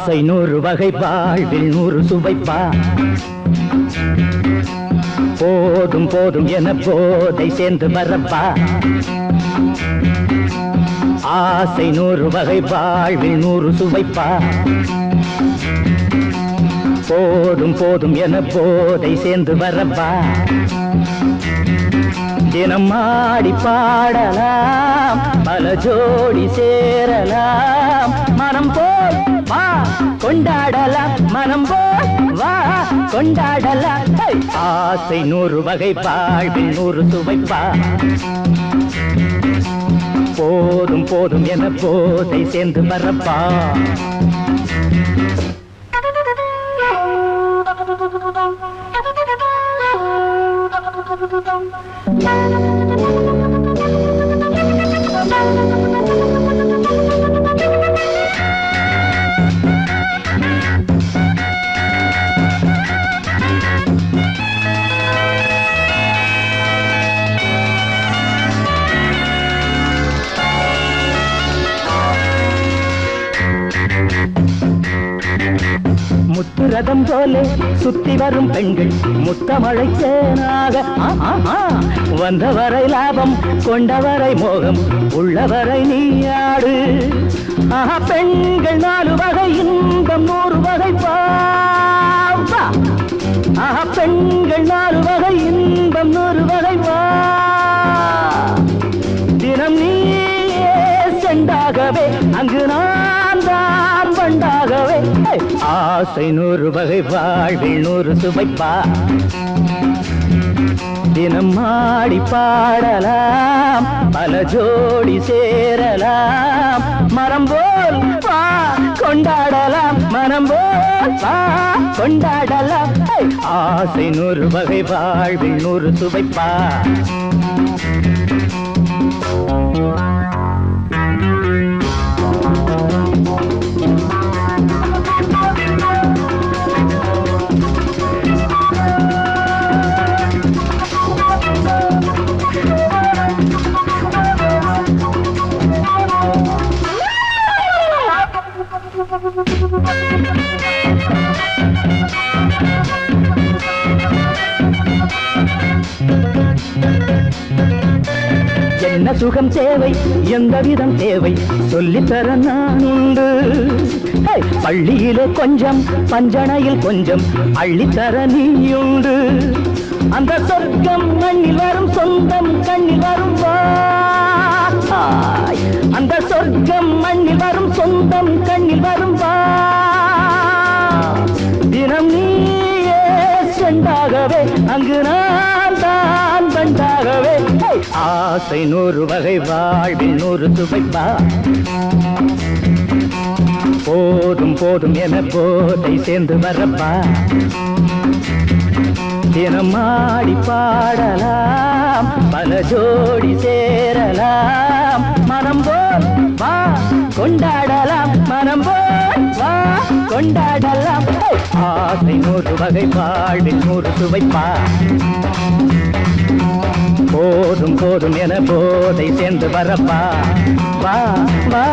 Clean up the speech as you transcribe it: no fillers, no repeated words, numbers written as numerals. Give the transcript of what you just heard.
ஆசை 100 வகை வாழ்வில் 100 சுவைப்பா. போதும் போதும் என போதை சேர்ந்து வரப்பா. ஆசை 100 வகை வாழ்வில் 100 சுவைப்பா. போதும் போதும் என போதை சேர்ந்து வரப்பா. தினம் ஆடி பாடலாம், பல ஜோடி சேரலாம். மனம் போல் வா கொண்டாடலாம், மனம் போல் வா கொண்டாடலாம். ஆசை 100 வகை வாழ்வில் 100 சுவைப்பா. போதும் போதும் என போதை சேர்ந்து வரப்பா. முத்துரதம் போலே சுத்தி வரும் பெண்கள் முத்தமழை தேனாக வந்தவரை லாபம், கொண்டவரை மோகம், உள்ளவரை நீயாடு. பெண்கள் 4 வகை இன்பம் 100 வகை பாவா. பெண்கள் 4 வகை இன்பம் 100 வகை வா. தினம் நீயே செண்டாகவே, அங்கு நான் தான் வண்டாகவே. ஆசை 100 வகை வாழ்வில் 100 சுவைப்பா. தினம் ஆடி பாடலாம், பல ஜோடி சேரலாம். மரம் போல் வா கொண்டாடலாம், மனம் போல் வா கொண்டாடலாம். ஆசை 100 வகை வாழ்வில் 100 சுவைப்பா. என்ன சுகம் தேவை, எந்த விதம் தேவை, சொல்லித்தர நான் உண்டு. பள்ளியிலே கொஞ்சம், பஞ்சனையில் கொஞ்சம், அள்ளித்தர நீயுண்டு. அந்த சொர்க்கம் மண்ணில் வரும், சொந்தம் கண்ணில் வரும் வா. அந்த சொர்க்கம் மண்ணில் வரும், சொந்தம் கண்ணில் வரும் வா. தினம் நீயே செண்டாகவே, அங்கு நான் தான் பண்டாகவே. ஆசை 100 வகை வாழ்வில் 100 சுவைப்பா. போதும் போதும் என போதை சேர்ந்து வரப்பா. தினம் ஆடி பாடலாம், பல ஜோடி சேரலாம். மனம் போல் வா கொண்டாடலாம், மனம் போல் வா கொண்டாடலாம். ஆசை 100 வகை வாழ்வில் 100 சுவைப்பா. போதும் போதும் என போதை சேர்ந்து வரப்பா. வா வா.